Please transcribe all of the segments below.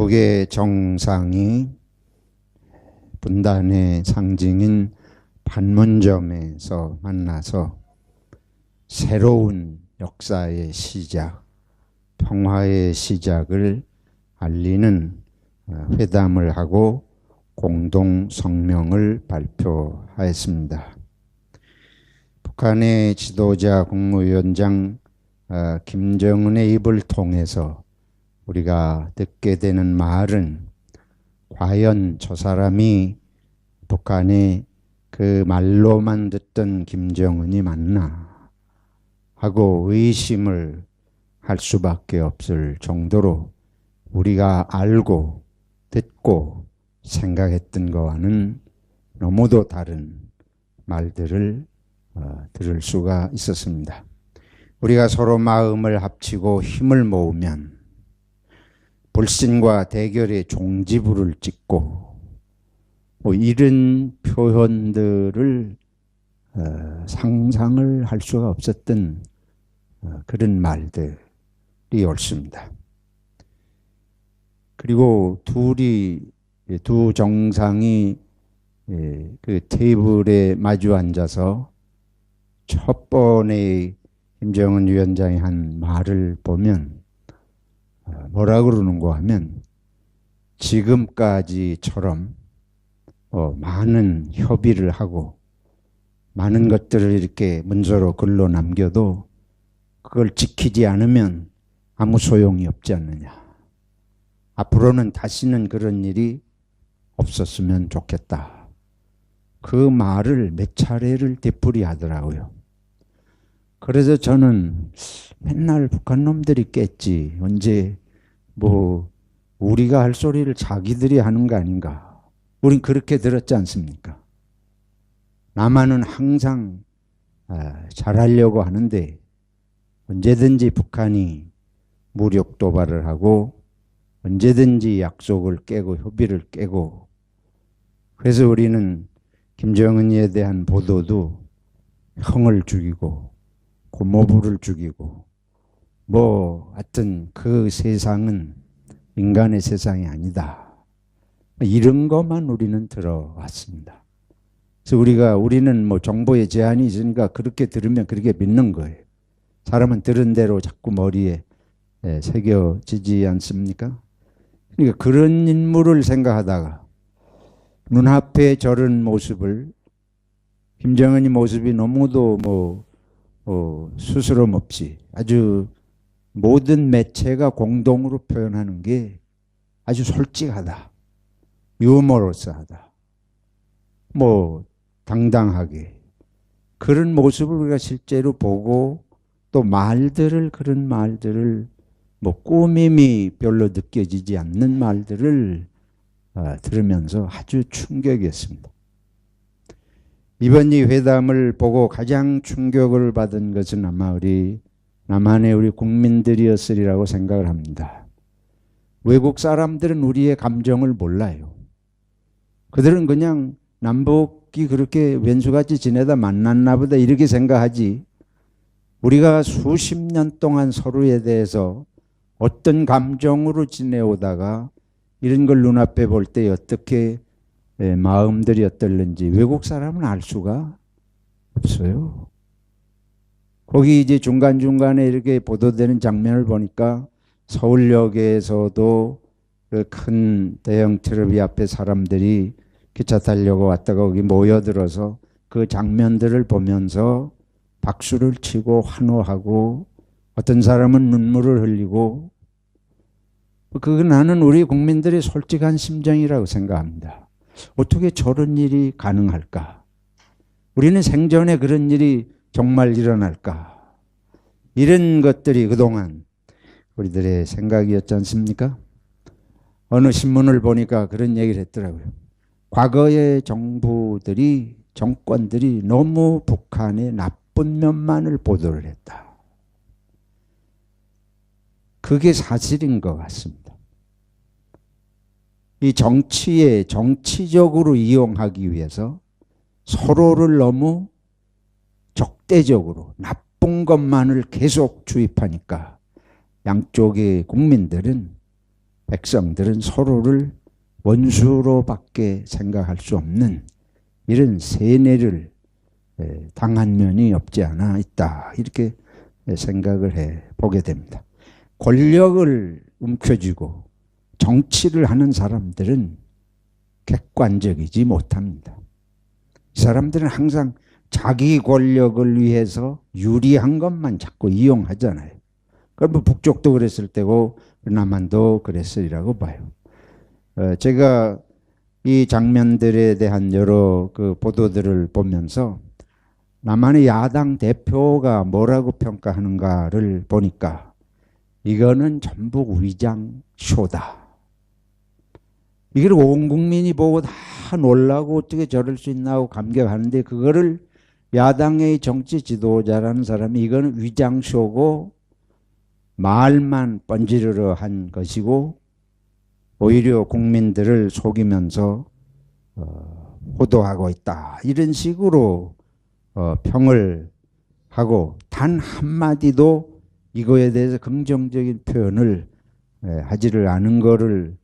남북의 정상이 분단의 상징인 판문점에서 만나서 새로운 역사의 시작, 평화의 시작을 알리는 회담을 하고 공동 성명을 발표하였습니다. 북한의 지도자 국무위원장 김정은의 입을 통해서 우리가 듣게 되는 말은 과연 저 사람이 북한의 그 말로만 듣던 김정은이 맞나 하고 의심을 할 수밖에 없을 정도로 우리가 알고 듣고 생각했던 것과는 너무도 다른 말들을 들을 수가 있었습니다. 우리가 서로 마음을 합치고 힘을 모으면 불신과 대결의 종지부를 찍고 이런 표현들을 상상을 할 수가 없었던 그런 말들이 옳습니다. 그리고 두 정상이 그 테이블에 마주 앉아서 첫 번에 김정은 위원장이 한 말을 보면 뭐라 그러는가 하면 지금까지처럼 많은 협의를 하고 많은 것들을 이렇게 문서로 글로 남겨도 그걸 지키지 않으면 아무 소용이 없지 않느냐. 앞으로는 다시는 그런 일이 없었으면 좋겠다. 그 말을 몇 차례를 되풀이하더라고요. 그래서 저는 맨날 북한 놈들이 깼지. 언제 우리가 할 소리를 자기들이 하는 거 아닌가. 우린 그렇게 들었지 않습니까? 남한은 항상 잘하려고 하는데 언제든지 북한이 무력 도발을 하고 언제든지 약속을 깨고 협의를 깨고 그래서 우리는 김정은이에 대한 보도도 형을 죽이고 고모부를 죽이고 하여튼 그 세상은 인간의 세상이 아니다. 이런 것만 우리는 들어왔습니다. 그래서 우리는 정보에 제한이 있으니까 그렇게 들으면 그렇게 믿는 거예요. 사람은 들은 대로 자꾸 머리에 새겨지지 않습니까? 그러니까 그런 인물을 생각하다가 눈앞에 저런 모습을 김정은이 모습이 너무도 스스럼 없이 아주 모든 매체가 공동으로 표현하는 게 아주 솔직하다. 유머러스하다. 당당하게. 그런 모습을 우리가 실제로 보고 또 그런 말들을 꾸밈이 별로 느껴지지 않는 말들을 들으면서 아주 충격이었습니다. 이번 이 회담을 보고 가장 충격을 받은 것은 아마 남한의 우리 국민들이었으리라고 생각을 합니다. 외국 사람들은 우리의 감정을 몰라요. 그들은 그냥 남북이 그렇게 왼수같이 지내다 만났나 보다 이렇게 생각하지 우리가 수십 년 동안 서로에 대해서 어떤 감정으로 지내오다가 이런 걸 눈앞에 볼 때 어떻게 마음들이 어떨는지 외국 사람은 알 수가 없어요. 거기 이제 중간중간에 이렇게 보도되는 장면을 보니까 서울역에서도 그 큰 대형 트럭 앞에 사람들이 기차 타려고 왔다가 거기 모여들어서 그 장면들을 보면서 박수를 치고 환호하고 어떤 사람은 눈물을 흘리고 그건 나는 우리 국민들의 솔직한 심정이라고 생각합니다. 어떻게 저런 일이 가능할까? 우리는 생전에 그런 일이 정말 일어날까? 이런 것들이 그동안 우리들의 생각이었지 않습니까? 어느 신문을 보니까 그런 얘기를 했더라고요. 과거의 정권들이 너무 북한의 나쁜 면만을 보도를 했다. 그게 사실인 것 같습니다. 이 정치적으로 이용하기 위해서 서로를 너무 적대적으로 나쁜 것만을 계속 주입하니까 양쪽의 국민들은 백성들은 서로를 원수로밖에 생각할 수 없는 이런 세뇌를 당한 면이 없지 않아 있다. 이렇게 생각을 해 보게 됩니다. 권력을 움켜쥐고 정치를 하는 사람들은 객관적이지 못합니다. 이 사람들은 항상 자기 권력을 위해서 유리한 것만 자꾸 이용하잖아요. 그럼 뭐 북쪽도 그랬을 때고 남한도 그랬으리라고 봐요. 제가 이 장면들에 대한 여러 그 보도들을 보면서 남한의 야당 대표가 뭐라고 평가하는가를 보니까 이거는 전부 위장 쇼다. 이걸 온 국민이 보고 다 놀라고 어떻게 저럴 수 있나 하고 감격하는데 그거를 야당의 정치 지도자라는 사람이 이거는 위장 쇼고 말만 번지르르 한 것이고 오히려 국민들을 속이면서 호도하고 있다. 이런 식으로 평을 하고 단 한마디도 이거에 대해서 긍정적인 표현을 하지를 않은 거를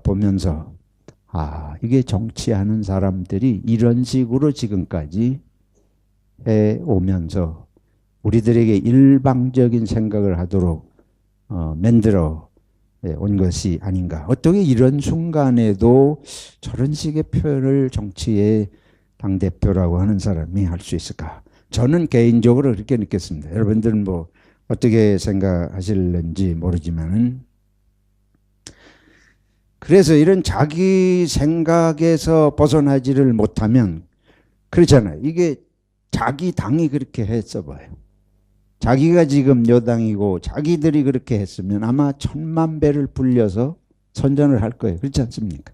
보면서 이게 정치하는 사람들이 이런 식으로 지금까지 해오면서 우리들에게 일방적인 생각을 하도록 만들어 온 것이 아닌가. 어떻게 이런 순간에도 저런 식의 표현을 정치의 당대표라고 하는 사람이 할 수 있을까? 저는 개인적으로 그렇게 느꼈습니다. 여러분들은 뭐 어떻게 생각하실는지 모르지만은 그래서 이런 자기 생각에서 벗어나지를 못하면 그렇잖아요. 이게 자기 당이 그렇게 했어 봐요. 자기가 지금 여당이고 자기들이 그렇게 했으면 아마 1000만 배를 불려서 선전을 할 거예요. 그렇지 않습니까?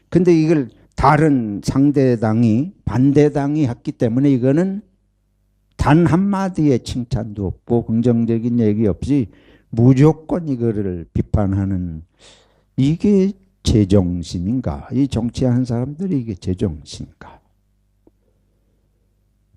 근데 이걸 다른 상대당이 반대당이 했기 때문에 이거는 단 한마디의 칭찬도 없고 긍정적인 얘기 없이 무조건 이거를 비판하는 이게 제정신인가? 이 정치하는 사람들이 이게 제정신인가?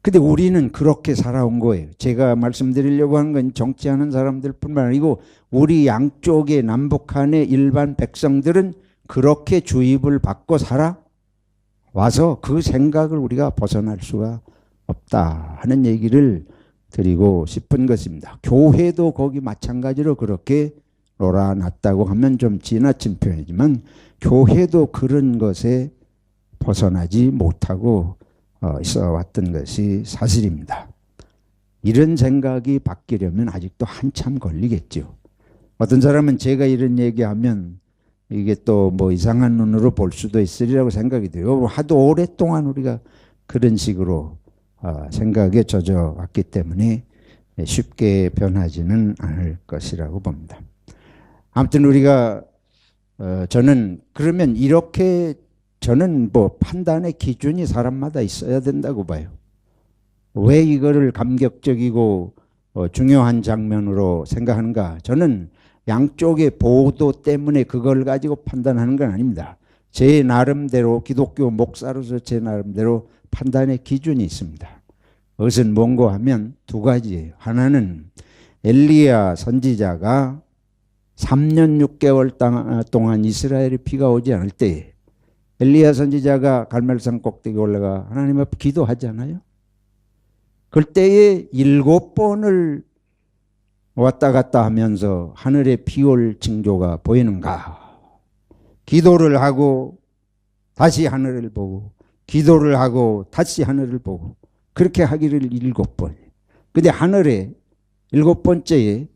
근데 우리는 그렇게 살아온 거예요. 제가 말씀드리려고 하는 건 정치하는 사람들 뿐만 아니고 우리 양쪽의 남북한의 일반 백성들은 그렇게 주입을 받고 살아와서 그 생각을 우리가 벗어날 수가 없다 하는 얘기를 드리고 싶은 것입니다. 교회도 거기 마찬가지로 그렇게 놀아놨다고 하면 좀 지나친 표현이지만 교회도 그런 것에 벗어나지 못하고 있어 왔던 것이 사실입니다. 이런 생각이 바뀌려면 아직도 한참 걸리겠죠. 어떤 사람은 제가 이런 얘기하면 이게 또 뭐 이상한 눈으로 볼 수도 있으리라고 생각이 돼요. 하도 오랫동안 우리가 그런 식으로 생각에 젖어 왔기 때문에 쉽게 변하지는 않을 것이라고 봅니다. 아무튼 우리가 저는 그러면 이렇게 저는 뭐 판단의 기준이 사람마다 있어야 된다고 봐요. 왜 이거를 감격적이고 중요한 장면으로 생각하는가? 저는 양쪽의 보도 때문에 그걸 가지고 판단하는 건 아닙니다. 제 나름대로 기독교 목사로서 제 나름대로 판단의 기준이 있습니다. 그것은 뭔고 하면 두 가지예요. 하나는 엘리야 선지자가 3년 6개월 동안 이스라엘에 비가 오지 않을 때 엘리야 선지자가 갈멜산 꼭대기 올라가 하나님 앞에 기도하잖아요. 그때에 7번을 왔다 갔다 하면서 하늘에 비 올 징조가 보이는가? 기도를 하고 다시 하늘을 보고 기도를 하고 다시 하늘을 보고 그렇게 하기를 7번. 근데 하늘에 7번째에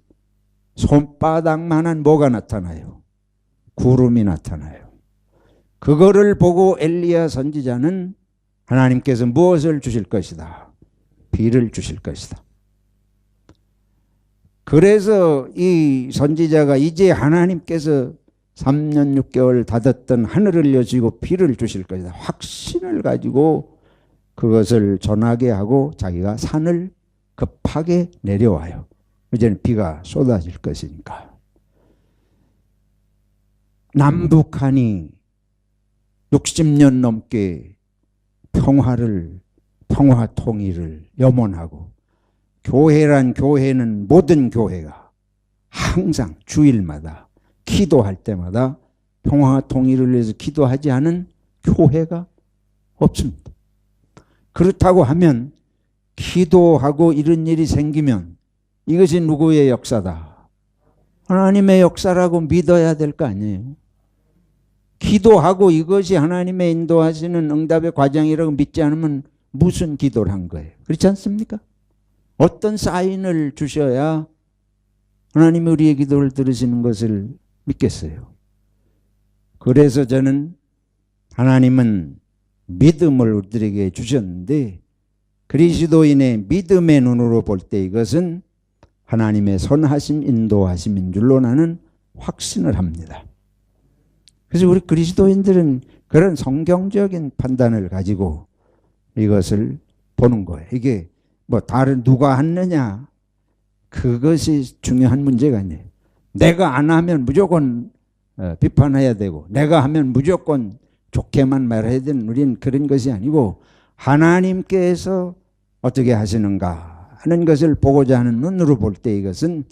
손바닥만한 뭐가 나타나요? 구름이 나타나요. 그거를 보고 엘리야 선지자는 하나님께서 무엇을 주실 것이다? 비를 주실 것이다. 그래서 이 선지자가 이제 하나님께서 3년 6개월 닫았던 하늘을 여시고 비를 주실 것이다. 확신을 가지고 그것을 전하게 하고 자기가 산을 급하게 내려와요. 이제는 비가 쏟아질 것이니까. 남북한이 60년 넘게 평화 통일을 염원하고 교회는 모든 교회가 항상 주일마다 기도할 때마다 평화와 통일을 위해서 기도하지 않은 교회가 없습니다. 그렇다고 하면 기도하고 이런 일이 생기면 이것이 누구의 역사다? 하나님의 역사라고 믿어야 될 거 아니에요. 기도하고 이것이 하나님의 인도하시는 응답의 과정이라고 믿지 않으면 무슨 기도를 한 거예요? 그렇지 않습니까? 어떤 사인을 주셔야 하나님이 우리의 기도를 들으시는 것을 믿겠어요. 그래서 저는 하나님은 믿음을 우리들에게 주셨는데 그리스도인의 믿음의 눈으로 볼 때 이것은 하나님의 선하심 인도하심인 줄로 나는 확신을 합니다. 그래서 우리 그리스도인들은 그런 성경적인 판단을 가지고 이것을 보는 거예요. 이게 뭐 다른 누가 했느냐 그것이 중요한 문제가 아니에요. 내가 안 하면 무조건 비판해야 되고 내가 하면 무조건 좋게만 말해야 되는 우리는 그런 것이 아니고 하나님께서 어떻게 하시는가 하는 것을 보고자 하는 눈으로 볼 때 이것은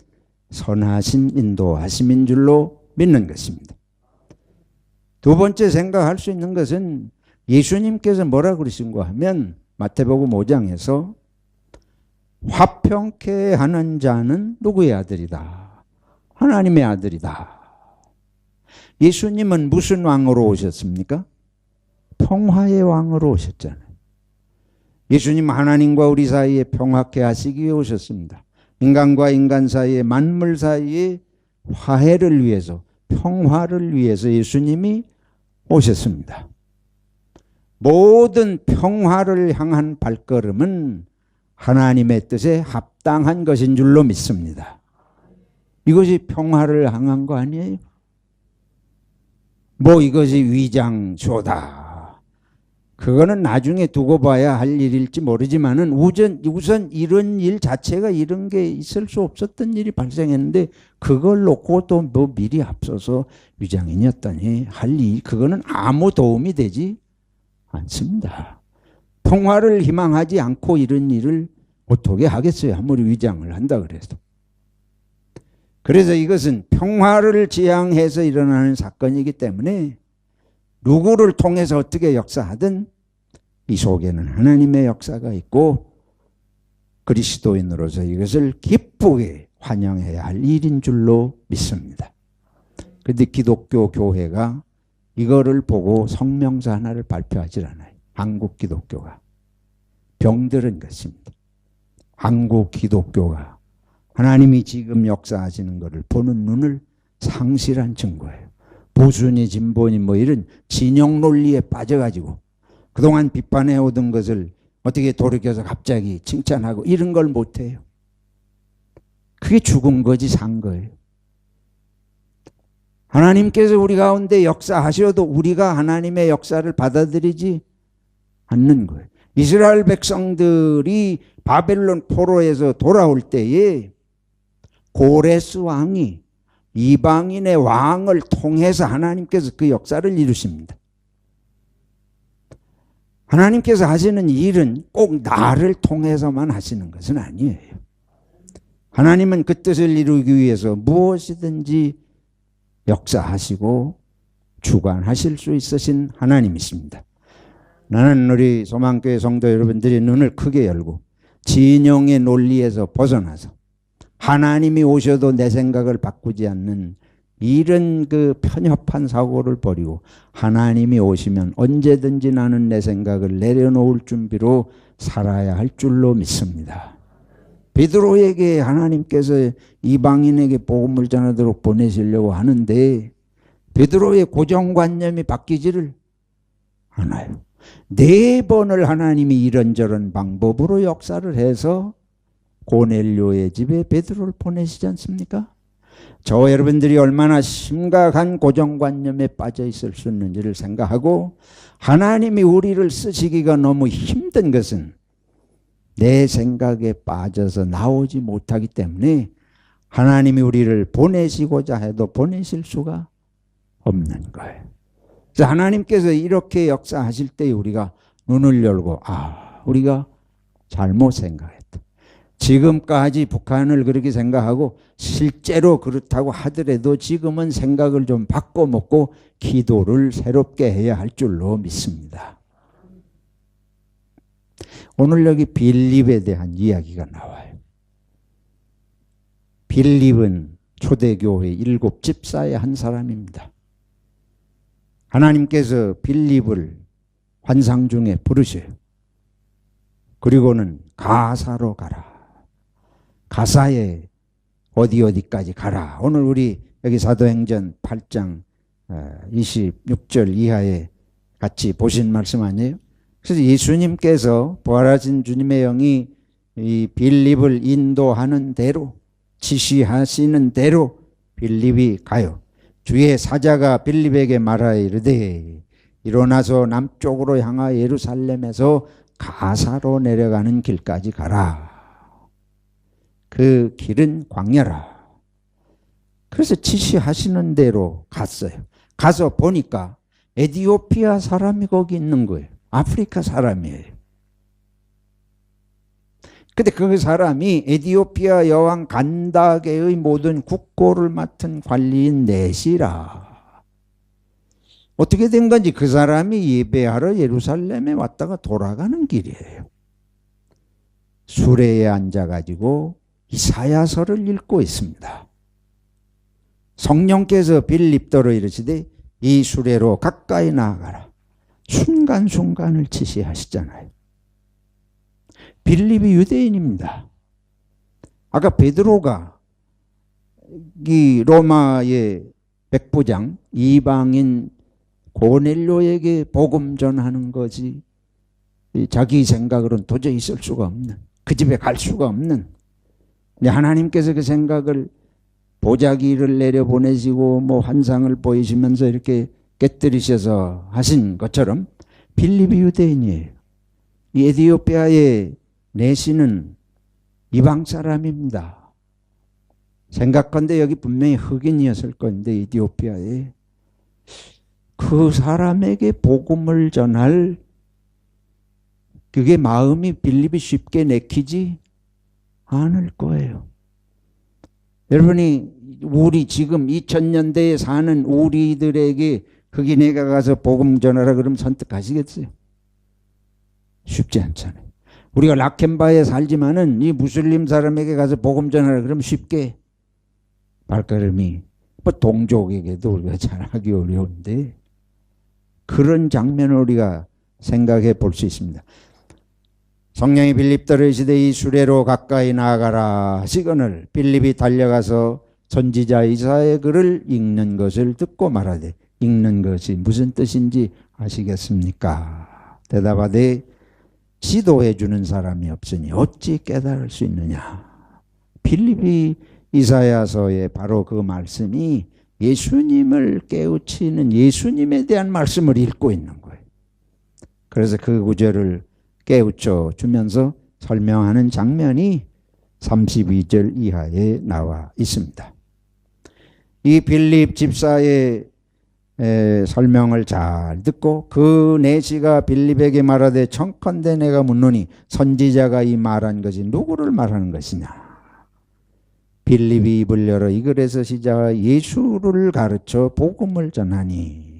선하신 인도하심인 줄로 믿는 것입니다. 두 번째 생각할 수 있는 것은 예수님께서 뭐라고 그러신가 하면 마태복음 5장에서 화평케 하는 자는 누구의 아들이다? 하나님의 아들이다. 예수님은 무슨 왕으로 오셨습니까? 평화의 왕으로 오셨잖아요. 예수님 하나님과 우리 사이에 평화케 하시기 위해 오셨습니다. 인간과 인간 사이에 만물 사이에 화해를 위해서 평화를 위해서 예수님이 오셨습니다. 모든 평화를 향한 발걸음은 하나님의 뜻에 합당한 것인 줄로 믿습니다. 이것이 평화를 향한 거 아니에요? 뭐 이것이 위장쇼다. 그거는 나중에 두고 봐야 할 일일지 모르지만은 우선 이런 일 자체가 이런 게 있을 수 없었던 일이 발생했는데 그걸 놓고 또 뭐 미리 앞서서 위장인이었더니 할 일, 그거는 아무 도움이 되지 않습니다. 평화를 희망하지 않고 이런 일을 어떻게 하겠어요? 아무리 위장을 한다 그래도. 그래서 이것은 평화를 지향해서 일어나는 사건이기 때문에 누구를 통해서 어떻게 역사하든 이 속에는 하나님의 역사가 있고 그리스도인으로서 이것을 기쁘게 환영해야 할 일인 줄로 믿습니다. 그런데 기독교 교회가 이거를 보고 성명서 하나를 발표하지 않아요. 한국 기독교가. 병들은 것입니다. 한국 기독교가 하나님이 지금 역사하시는 것을 보는 눈을 상실한 증거예요. 보수니 진보니 뭐 이런 진영 논리에 빠져가지고 그동안 비판해오던 것을 어떻게 돌이켜서 갑자기 칭찬하고 이런 걸 못해요. 그게 죽은 거지 산 거예요. 하나님께서 우리 가운데 역사하셔도 우리가 하나님의 역사를 받아들이지 않는 거예요. 이스라엘 백성들이 바벨론 포로에서 돌아올 때에 고레스 왕이 이방인의 왕을 통해서 하나님께서 그 역사를 이루십니다. 하나님께서 하시는 일은 꼭 나를 통해서만 하시는 것은 아니에요. 하나님은 그 뜻을 이루기 위해서 무엇이든지 역사하시고 주관하실 수 있으신 하나님이십니다. 나는 우리 소망교회 성도 여러분들이 눈을 크게 열고 진영의 논리에서 벗어나서 하나님이 오셔도 내 생각을 바꾸지 않는 이런 그 편협한 사고를 버리고 하나님이 오시면 언제든지 나는 내 생각을 내려놓을 준비로 살아야 할 줄로 믿습니다. 베드로에게 하나님께서 이방인에게 복음을 전하도록 보내시려고 하는데 베드로의 고정관념이 바뀌지를 않아요. 4번을 하나님이 이런저런 방법으로 역사를 해서 고넬료의 집에 베드로를 보내시지 않습니까? 저 여러분들이 얼마나 심각한 고정관념에 빠져 있을 수 있는지를 생각하고 하나님이 우리를 쓰시기가 너무 힘든 것은 내 생각에 빠져서 나오지 못하기 때문에 하나님이 우리를 보내시고자 해도 보내실 수가 없는 거예요. 그래서 하나님께서 이렇게 역사하실 때 우리가 눈을 열고 우리가 잘못 생각했다. 지금까지 북한을 그렇게 생각하고 실제로 그렇다고 하더라도 지금은 생각을 좀 바꿔먹고 기도를 새롭게 해야 할 줄로 믿습니다. 오늘 여기 빌립에 대한 이야기가 나와요. 빌립은 초대교회 7집사의 한 사람입니다. 하나님께서 빌립을 환상 중에 부르셔요. 그리고는 가사로 가라. 가사에 어디까지 가라. 오늘 우리 여기 사도행전 8장 26절 이하에 같이 보신 말씀 아니에요? 그래서 예수님께서 부활하신 주님의 영이 이 빌립을 인도하는 대로 지시하시는 대로 빌립이 가요. 주의 사자가 빌립에게 말하여 이르되 일어나서 남쪽으로 향하여 예루살렘에서 가사로 내려가는 길까지 가라. 그 길은 광야라. 그래서 지시하시는 대로 갔어요. 가서 보니까 에티오피아 사람이 거기 있는 거예요. 아프리카 사람이에요. 근데 그 사람이 에티오피아 여왕 간다게의 모든 국고를 맡은 관리인 넷이라. 어떻게 된 건지 그 사람이 예배하러 예루살렘에 왔다가 돌아가는 길이에요. 수레에 앉아가지고 이사야서를 읽고 있습니다. 성령께서 빌립더러 이르시되 이 수레로 가까이 나아가라. 순간순간을 지시하시잖아요. 빌립이 유대인입니다. 아까 베드로가 이 로마의 백부장 이방인 고넬료에게 복음 전하는 것이 자기 생각으로는 도저히 있을 수가 없는, 그 집에 갈 수가 없는, 근데 하나님께서 그 생각을 보자기를 내려보내시고 뭐 환상을 보이시면서 이렇게 깨뜨리셔서 하신 것처럼 빌립이 유대인이에요. 이 에티오피아의 내시는 이방 사람입니다. 생각건데 여기 분명히 흑인이었을 건데 에티오피아에 그 사람에게 복음을 전할 그게 마음이 빌립이 쉽게 내키지 않을 거예요. 여러분이 우리 지금 2000년대에 사는 우리들에게 흑인에게 가서 복음 전하라 그러면 선택하시겠어요? 쉽지 않잖아요. 우리가 라켄바에 살지만은 이 무슬림 사람에게 가서 복음 전하라 그러면 쉽게 발걸음이, 뭐 동족에게도 우리가 잘하기 어려운데 그런 장면을 우리가 생각해 볼 수 있습니다. 성령이 빌립더러 이르시되 이 수레로 가까이 나아가라 하시거늘 빌립이 달려가서 선지자 이사야의 글을 읽는 것을 듣고 말하되 읽는 것이 무슨 뜻인지 아시겠습니까? 대답하되 지도해 주는 사람이 없으니 어찌 깨달을 수 있느냐. 빌립이 이사야서의 바로 그 말씀이 예수님을 깨우치는 예수님에 대한 말씀을 읽고 있는 거예요. 그래서 그 구절을 깨우쳐 주면서 설명하는 장면이 32절 이하에 나와 있습니다. 이 빌립 집사의 설명을 잘 듣고 그 내시가 빌립에게 말하되 청컨대 내가 묻노니 선지자가 이 말한 것이 누구를 말하는 것이냐. 빌립이 입을 열어 이 글에서 시작하여 예수를 가르쳐 복음을 전하니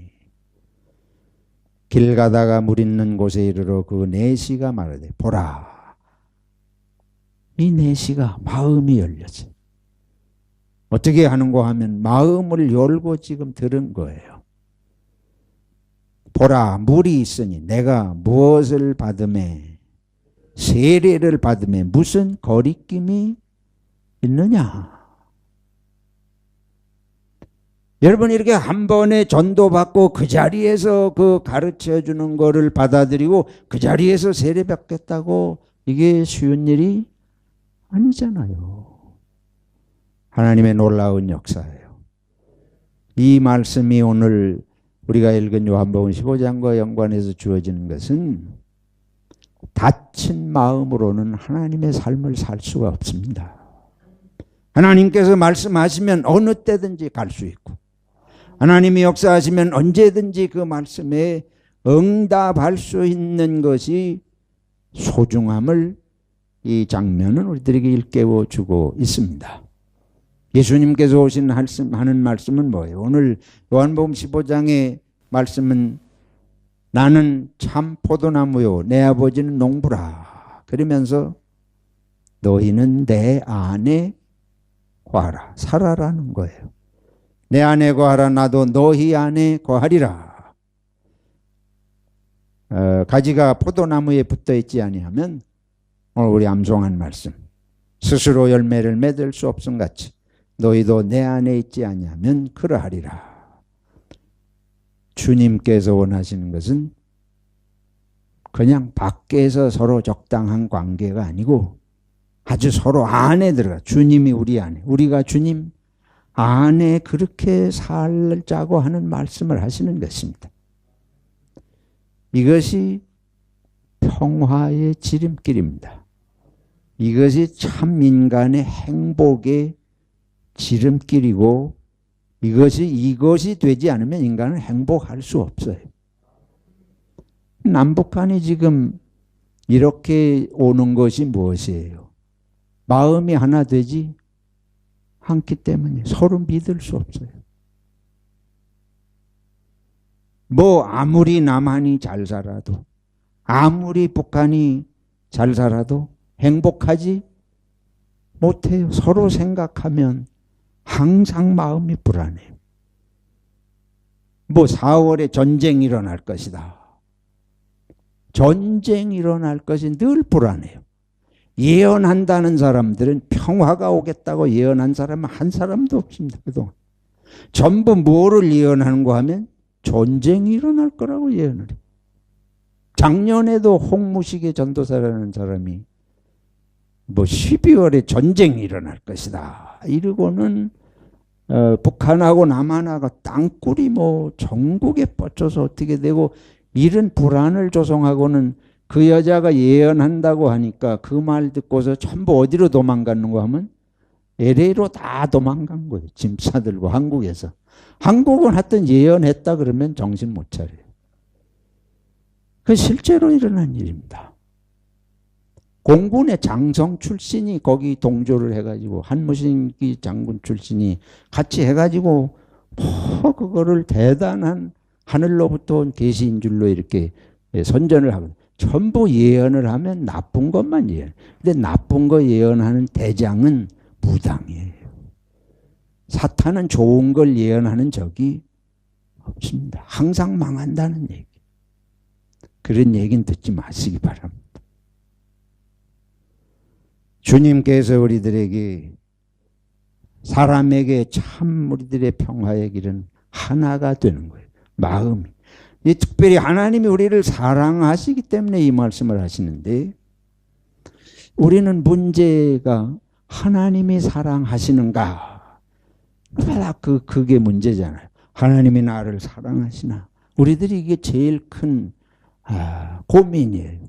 길 가다가 물 있는 곳에 이르러 그 내시가 말하되 보라. 이 내시가 마음이 열렸어요. 어떻게 하는가 하면 마음을 열고 지금 들은 거예요. 보라, 물이 있으니 내가 무엇을 받음에 세례를 받음에 무슨 거리낌이 있느냐. 여러분 이렇게 한 번에 전도받고 그 자리에서 그 가르쳐 주는 거를 받아들이고 그 자리에서 세례 받겠다고 이게 쉬운 일이 아니잖아요. 하나님의 놀라운 역사예요. 이 말씀이 오늘 우리가 읽은 요한복음 15장과 연관해서 주어지는 것은 닫힌 마음으로는 하나님의 삶을 살 수가 없습니다. 하나님께서 말씀하시면 어느 때든지 갈 수 있고 하나님이 역사하시면 언제든지 그 말씀에 응답할 수 있는 것이 소중함을 이 장면은 우리들에게 일깨워 주고 있습니다. 예수님께서 하는 말씀은 뭐예요? 오늘 요한복음 15장의 말씀은 나는 참 포도나무요 내 아버지는 농부라. 그러면서 너희는 내 안에 거하라. 살아라는 거예요. 내 안에 거하라. 나도 너희 안에 거하리라. 가지가 포도나무에 붙어 있지 아니하면 오늘 우리 암송한 말씀 스스로 열매를 맺을 수 없음 같이 너희도 내 안에 있지 아니하면 그러하리라. 주님께서 원하시는 것은 그냥 밖에서 서로 적당한 관계가 아니고 아주 서로 안에 들어가 주님이 우리 안에 우리가 주님 안에 그렇게 살자고 하는 말씀을 하시는 것입니다. 이것이 평화의 지름길입니다. 이것이 참 인간의 행복의 지름길이고 이것이 되지 않으면 인간은 행복할 수 없어요. 남북한이 지금 이렇게 오는 것이 무엇이에요? 마음이 하나 되지 않기 때문에 서로 믿을 수 없어요. 뭐 아무리 남한이 잘 살아도 아무리 북한이 잘 살아도 행복하지 못해요. 서로 생각하면 항상 마음이 불안해요. 뭐 4월에 전쟁이 일어날 것이다. 전쟁이 일어날 것이 늘 불안해요. 예언한다는 사람들은 평화가 오겠다고 예언한 사람은 한 사람도 없습니다. 그동안. 전부 뭐를 예언하는가 하면 전쟁이 일어날 거라고 예언을 해요. 작년에도 홍무식의 전도사라는 사람이 뭐 12월에 전쟁이 일어날 것이다. 이러고는 북한하고 남한하고 땅굴이 뭐 전국에 뻗쳐서 어떻게 되고 이런 불안을 조성하고는 그 여자가 예언한다고 하니까 그 말 듣고서 전부 어디로 도망갔는가 하면 LA로 다 도망간 거예요. 짐 싸들고 한국에서. 한국은 하여튼 예언했다 그러면 정신 못 차려요. 그 실제로 일어난 일입니다. 공군의 장성 출신이 거기 동조를 해가지고 한무신기 장군 출신이 같이 해가지고 뭐 그거를 대단한 하늘로부터 온 계시인 줄로 이렇게 선전을 하거든요. 전부 예언을 하면 나쁜 것만 예언. 근데 나쁜 거 예언하는 대장은 무당이에요. 사탄은 좋은 걸 예언하는 적이 없습니다. 항상 망한다는 얘기. 그런 얘기는 듣지 마시기 바랍니다. 주님께서 우리들에게 사람에게 참 우리들의 평화의 길은 하나가 되는 거예요. 마음이. 특별히 하나님이 우리를 사랑하시기 때문에 이 말씀을 하시는데 우리는 문제가 하나님이 사랑하시는가? 그게 문제잖아요. 하나님이 나를 사랑하시나? 우리들이 이게 제일 큰 고민이에요.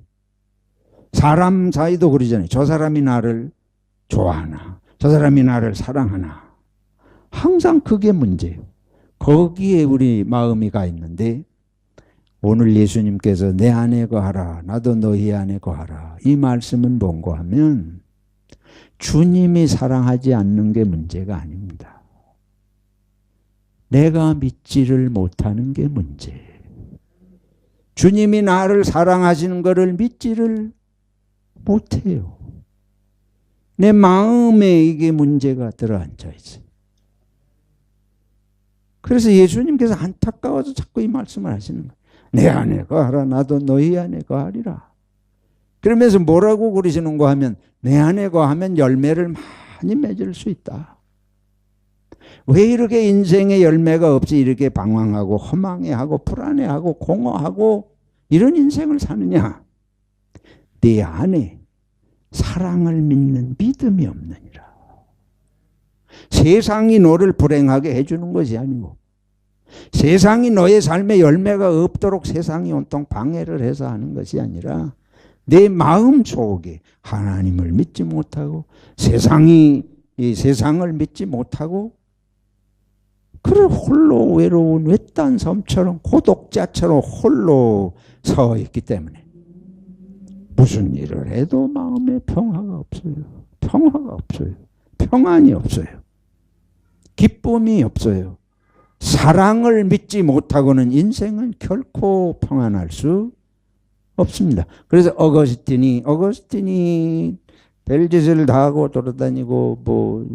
사람 사이도 그러잖아요. 저 사람이 나를 좋아하나? 저 사람이 나를 사랑하나? 항상 그게 문제예요. 거기에 우리 마음이 가 있는데 오늘 예수님께서 내 안에 거하라. 나도 너희 안에 거하라. 이 말씀은 뭔가 하면 주님이 사랑하지 않는 게 문제가 아닙니다. 내가 믿지를 못하는 게 문제예요. 주님이 나를 사랑하시는 것을 믿지를 못해요. 내 마음에 이게 문제가 들어앉아 있어요. 그래서 예수님께서 안타까워서 자꾸 이 말씀을 하시는 거예요. 내 안에 거하라. 나도 너희 안에 거하리라. 그러면서 뭐라고 그러시는가 하면 내 안에 거하면 열매를 많이 맺을 수 있다. 왜 이렇게 인생에 열매가 없이 이렇게 방황하고 허망해하고 불안해하고 공허하고 이런 인생을 사느냐? 내 안에 사랑을 믿는 믿음이 없느니라. 세상이 너를 불행하게 해주는 것이 아니고 세상이 너의 삶에 열매가 없도록 세상이 온통 방해를 해서 하는 것이 아니라 내 마음 속에 하나님을 믿지 못하고 이 세상을 믿지 못하고 그를 홀로 외로운 외딴 섬처럼 고독자처럼 홀로 서 있기 때문에 무슨 일을 해도 마음에 평화가 없어요. 평화가 없어요. 평안이 없어요. 기쁨이 없어요. 사랑을 믿지 못하고는 인생은 결코 평안할 수 없습니다. 그래서 어거스틴이 별짓을 다 하고 돌아다니고 뭐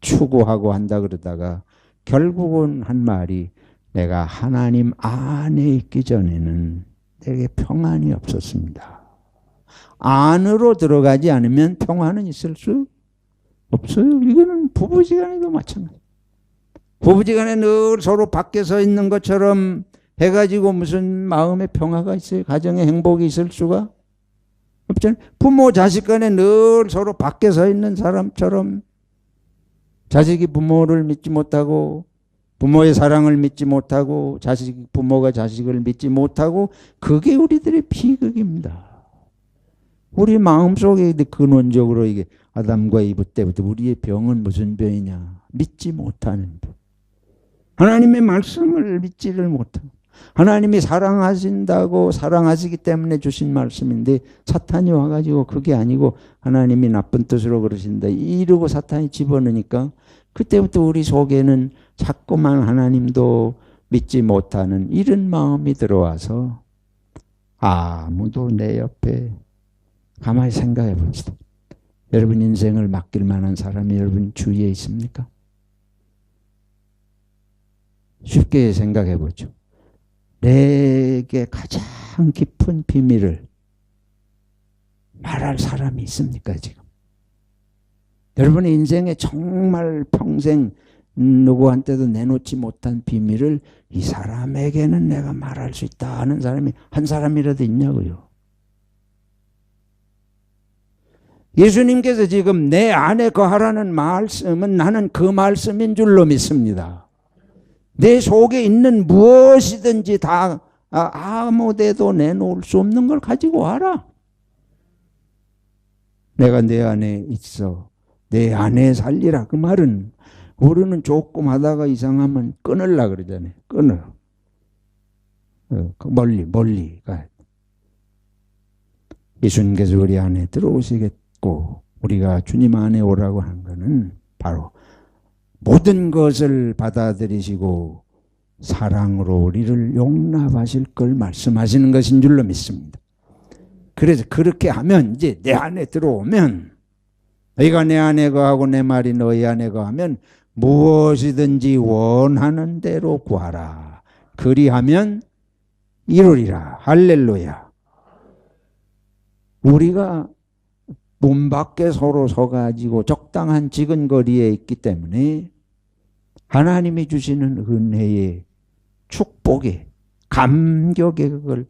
추구하고 한다 그러다가 결국은 한 말이, 내가 하나님 안에 있기 전에는 내게 평안이 없었습니다. 안으로 들어가지 않으면 평안은 있을 수 없어요. 이거는 부부지간에도 마찬가지예요. 부부지간에 늘 서로 밖에서 있는 것처럼 해가지고 무슨 마음의 평화가 있어요? 가정의 행복이 있을 수가 없잖아요. 부모 자식 간에 늘 서로 밖에서 있는 사람처럼 자식이 부모를 믿지 못하고 부모의 사랑을 믿지 못하고 부모가 자식을 믿지 못하고, 그게 우리들의 비극입니다. 우리 마음속에 근원적으로 이게 아담과 이브 때부터 우리의 병은 무슨 병이냐? 믿지 못하는 병. 하나님의 말씀을 믿지를 못하고, 하나님이 사랑하신다고 사랑하시기 때문에 주신 말씀인데 사탄이 와가지고 그게 아니고 하나님이 나쁜 뜻으로 그러신다 이러고 사탄이 집어넣으니까 그때부터 우리 속에는 자꾸만 하나님도 믿지 못하는 이런 마음이 들어와서 아무도 내 옆에, 가만히 생각해 봅시다. 여러분 인생을 맡길 만한 사람이 여러분 주위에 있습니까? 쉽게 생각해 보죠. 내게 가장 깊은 비밀을 말할 사람이 있습니까 지금? 여러분의 인생에 정말 평생 누구한테도 내놓지 못한 비밀을 이 사람에게는 내가 말할 수 있다 하는 사람이 한 사람이라도 있냐고요. 예수님께서 지금 내 안에 거하라는 말씀은 나는 그 말씀인 줄로 믿습니다. 내 속에 있는 무엇이든지 다 아무데도 내놓을 수 없는 걸 가지고 와라. 내가 내 안에 있어. 내 안에 살리라. 그 말은 우리는 조금 하다가 이상하면 끊으려고 그러잖아요. 끊어. 멀리 가야 돼. 예수님께서 우리 안에 들어오시겠고 우리가 주님 안에 오라고 한 것은 바로 모든 것을 받아들이시고 사랑으로 우리를 용납하실 걸 말씀하시는 것인 줄로 믿습니다. 그래서 그렇게 하면 이제 내 안에 들어오면, 너희가 내 안에 거하고 내 말이 너희 안에 거하면 무엇이든지 원하는 대로 구하라. 그리하면 이루리라. 할렐루야. 우리가 문 밖에 서로 서가지고 적당한 지근거리에 있기 때문에 하나님이 주시는 은혜의 축복에, 감격에 그걸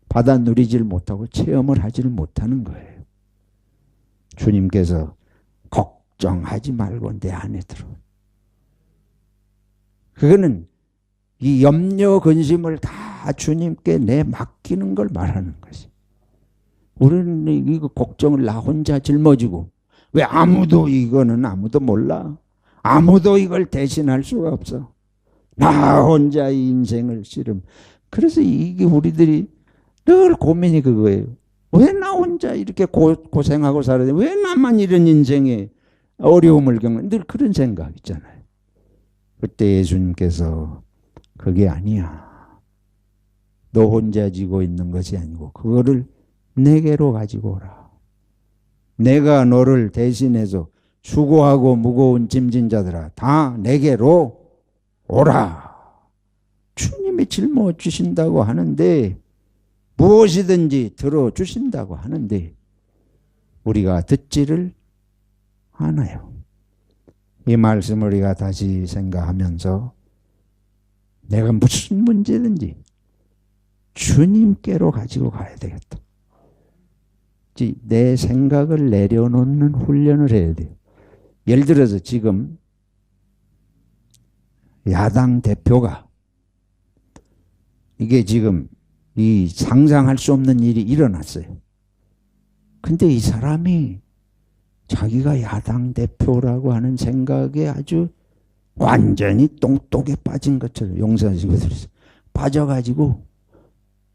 받아 누리질 못하고 체험을 하지를 못하는 거예요. 주님께서 걱정하지 말고 내 안에 들어. 그거는 이 염려 근심을 다 주님께 내 맡기는 걸 말하는 것이. 우리는 이거 걱정을 나 혼자 짊어지고, 왜 이거는 아무도 몰라. 아무도 이걸 대신할 수가 없어. 나 혼자 이 인생을 씨름. 그래서 이게 우리들이 늘 고민이 그거예요. 왜 나 혼자 이렇게 고생하고 살아야 돼? 왜 나만 이런 인생에 어려움을 겪는? 늘 그런 생각 있잖아요. 그때 예수님께서 그게 아니야. 너 혼자 지고 있는 것이 아니고 그거를 내게로 가지고 오라. 내가 너를 대신해서 수고하고 무거운 짐진 자들아 다 내게로 오라. 주님이 짊어 주신다고 하는데, 무엇이든지 들어주신다고 하는데 우리가 듣지를 않아요. 이 말씀을 우리가 다시 생각하면서 내가 무슨 문제든지 주님께로 가지고 가야 되겠다. 내 생각을 내려놓는 훈련을 해야 돼요. 예를 들어서 지금 야당 대표가 이게 지금 이 상상할 수 없는 일이 일어났어요. 근데 이 사람이 자기가 야당 대표라고 하는 생각에 아주 완전히 똥독에 빠진 것처럼, 용산식으로 빠져가지고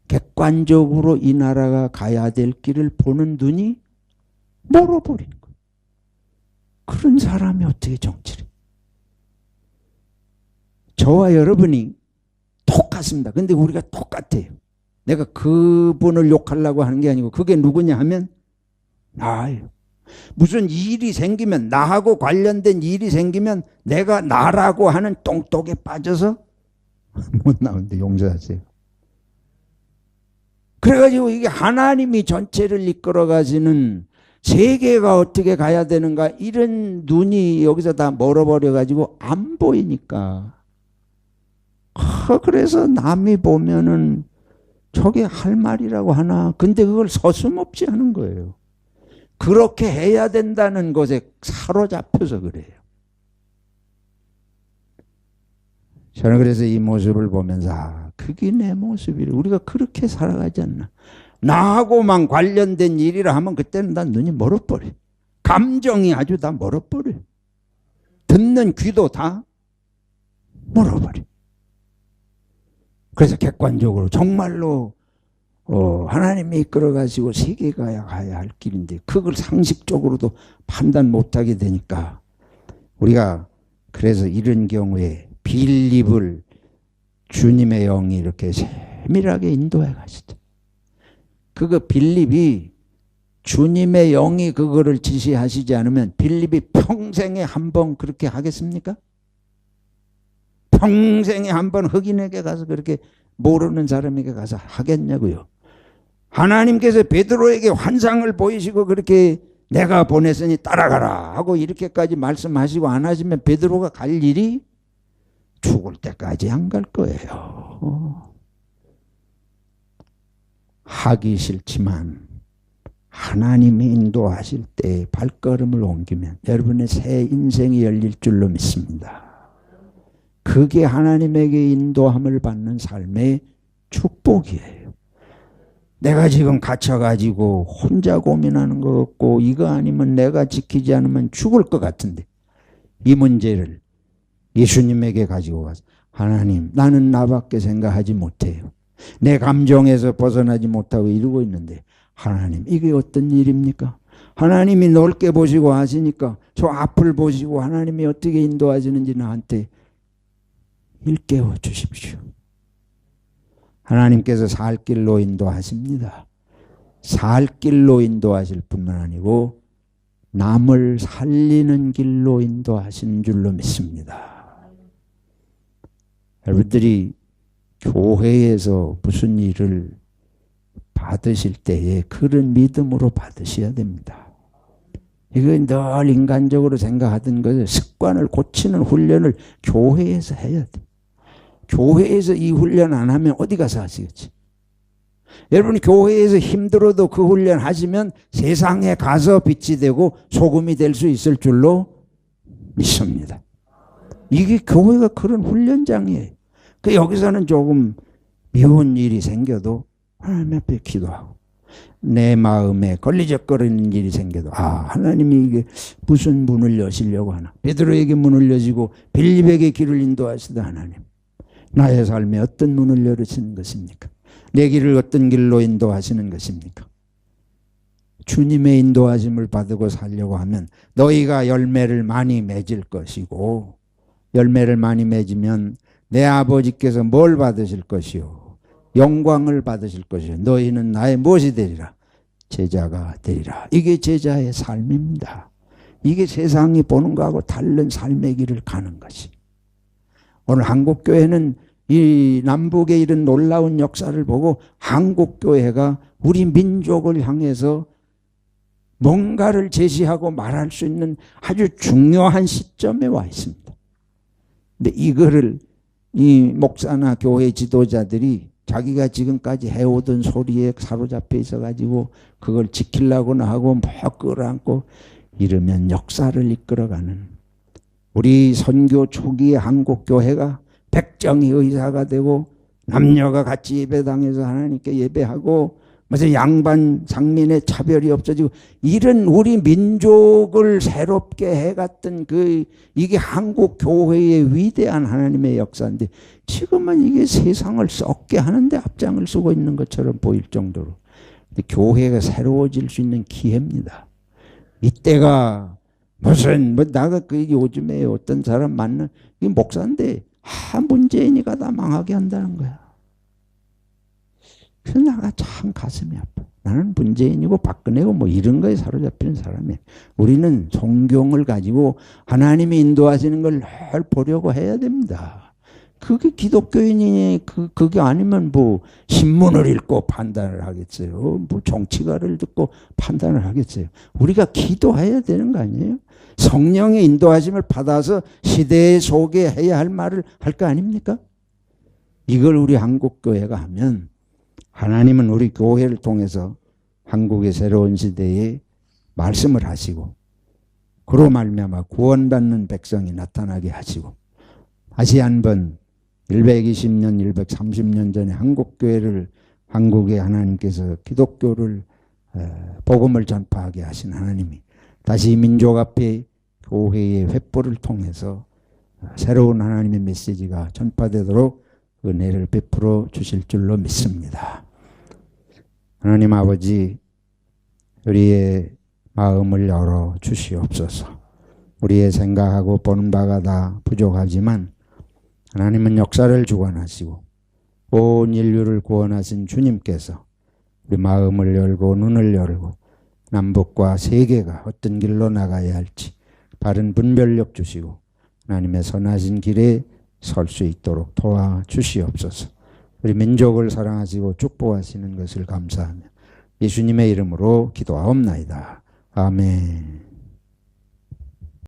객관적으로 이 나라가 가야 될 길을 보는 눈이 멀어버린 거예요. 그런 사람이 어떻게 정치를? 저와 여러분이 똑같습니다. 근데 우리가 똑같아요. 내가 그분을 욕하려고 하는 게 아니고 그게 누구냐 하면 나예요. 무슨 일이 생기면 나하고 관련된 일이 생기면 내가 나라고 하는 똥똑에 빠져서 못 나오는데 용서하세요. 그래가지고 이게 하나님이 전체를 이끌어 가시는 세계가 어떻게 가야 되는가 이런 눈이 여기서 다 멀어버려 가지고 안 보이니까 그래서 남이 보면은 저게 할 말이라고 하나 근데 그걸 서슴없이 하는 거예요. 그렇게 해야 된다는 것에 사로잡혀서 그래요. 저는 그래서 이 모습을 보면서 그게 내 모습이래. 우리가 그렇게 살아가지 않나. 나하고만 관련된 일이라 하면 그때는 난 눈이 멀어버려. 감정이 아주 다 멀어버려. 듣는 귀도 다 멀어버려. 그래서 객관적으로 정말로 하나님이 이끌어가시고 세계가 가야 할 길인데 그걸 상식적으로도 판단 못하게 되니까 우리가 그래서 이런 경우에 빌립을 주님의 영이 이렇게 세밀하게 인도해 가시죠. 그거 빌립이 주님의 영이 그거를 지시하시지 않으면 빌립이 평생에 한 번 그렇게 하겠습니까? 평생에 한 번 흑인에게 가서 그렇게 모르는 사람에게 가서 하겠냐고요. 하나님께서 베드로에게 환상을 보이시고 그렇게 내가 보냈으니 따라가라 하고 이렇게까지 말씀하시고 안 하시면 베드로가 갈 일이 죽을 때까지 안 갈 거예요. 하기 싫지만 하나님이 인도하실 때 발걸음을 옮기면 여러분의 새 인생이 열릴 줄로 믿습니다. 그게 하나님에게 인도함을 받는 삶의 축복이에요. 내가 지금 갇혀가지고 혼자 고민하는 것 같고 이거 아니면 내가 지키지 않으면 죽을 것 같은데 이 문제를 예수님에게 가지고 가서 하나님 나는 나밖에 생각하지 못해요. 내 감정에서 벗어나지 못하고 이러고 있는데 하나님 이게 어떤 일입니까? 하나님이 넓게 보시고 하시니까 저 앞을 보시고 하나님이 어떻게 인도하시는지 나한테 일깨워 주십시오. 하나님께서 살 길로 인도하십니다. 살 길로 인도하실 뿐만 아니고 남을 살리는 길로 인도하신 줄로 믿습니다. 여러분들이 교회에서 무슨 일을 받으실 때에 그런 믿음으로 받으셔야 됩니다. 이건 늘 인간적으로 생각하던 것을 습관을 고치는 훈련을 교회에서 해야 돼. 교회에서 이 훈련 안 하면 어디 가서 하시겠지? 여러분 교회에서 힘들어도 그 훈련 하시면 세상에 가서 빛이 되고 소금이 될 수 있을 줄로 믿습니다. 이게 교회가 그런 훈련장이에요. 그 여기서는 조금 미운 일이 생겨도 하나님 앞에 기도하고 내 마음에 걸리적거리는 일이 생겨도 하나님이 이게 무슨 문을 여시려고 하나. 베드로에게 문을 여시고 빌립에게 길을 인도하시다 하나님. 나의 삶에 어떤 문을 열으시는 것입니까? 내 길을 어떤 길로 인도하시는 것입니까? 주님의 인도하심을 받고 살려고 하면 너희가 열매를 많이 맺을 것이고 열매를 많이 맺으면 내 아버지께서 뭘 받으실 것이요? 영광을 받으실 것이요. 너희는 나의 무엇이 되리라? 제자가 되리라. 이게 제자의 삶입니다. 이게 세상이 보는 거하고 다른 삶의 길을 가는 것이. 오늘 한국교회는 이 남북의 이런 놀라운 역사를 보고 한국교회가 우리 민족을 향해서 뭔가를 제시하고 말할 수 있는 아주 중요한 시점에 와 있습니다. 근데 이거를 이 목사나 교회 지도자들이 자기가 지금까지 해오던 소리에 사로잡혀 있어가지고 그걸 지키려고나 하고 막 끌어안고 이러면 역사를 이끌어가는 우리 선교 초기의 한국교회가 백정이 의사가 되고 남녀가 같이 예배당에서 하나님께 예배하고 무슨 양반 상민의 차별이 없어지고 이런 우리 민족을 새롭게 해갔던 이게 한국 교회의 위대한 하나님의 역사인데 지금은 이게 세상을 썩게 하는데 앞장을 서고 있는 것처럼 보일 정도로 교회가 새로워질 수 있는 기회입니다. 이때가 무슨 나가 요즘에 어떤 사람 만나 이 목사인데 문재인이가 다 망하게 한다는 거야. 그래서 나가 참 가슴이 아파. 나는 문재인이고 박근혜고 이런 거에 사로잡히는 사람이야. 우리는 성경을 가지고 하나님이 인도하시는 걸 늘 보려고 해야 됩니다. 그게 기독교인이 그게 아니면 신문을 읽고 판단을 하겠어요. 정치가를 듣고 판단을 하겠어요. 우리가 기도해야 되는 거 아니에요? 성령의 인도하심을 받아서 시대 속에 해야 할 말을 할 거 아닙니까? 이걸 우리 한국교회가 하면 하나님은 우리 교회를 통해서 한국의 새로운 시대에 말씀을 하시고 그로 말미암아 구원받는 백성이 나타나게 하시고 다시 한번 120년, 130년 전에 한국교회를 한국의 하나님께서 기독교를 복음을 전파하게 하신 하나님이 다시 민족 앞에 교회의 횃불을 통해서 새로운 하나님의 메시지가 전파되도록 은혜를 베풀어 주실 줄로 믿습니다. 하나님 아버지, 우리의 마음을 열어 주시옵소서. 우리의 생각하고 보는 바가 다 부족하지만 하나님은 역사를 주관하시고 온 인류를 구원하신 주님께서 우리 마음을 열고 눈을 열고 남북과 세계가 어떤 길로 나가야 할지 바른 분별력 주시고 하나님의 선하신 길에 설 수 있도록 도와주시옵소서. 우리 민족을 사랑하시고 축복하시는 것을 감사하며 예수님의 이름으로 기도하옵나이다. 아멘.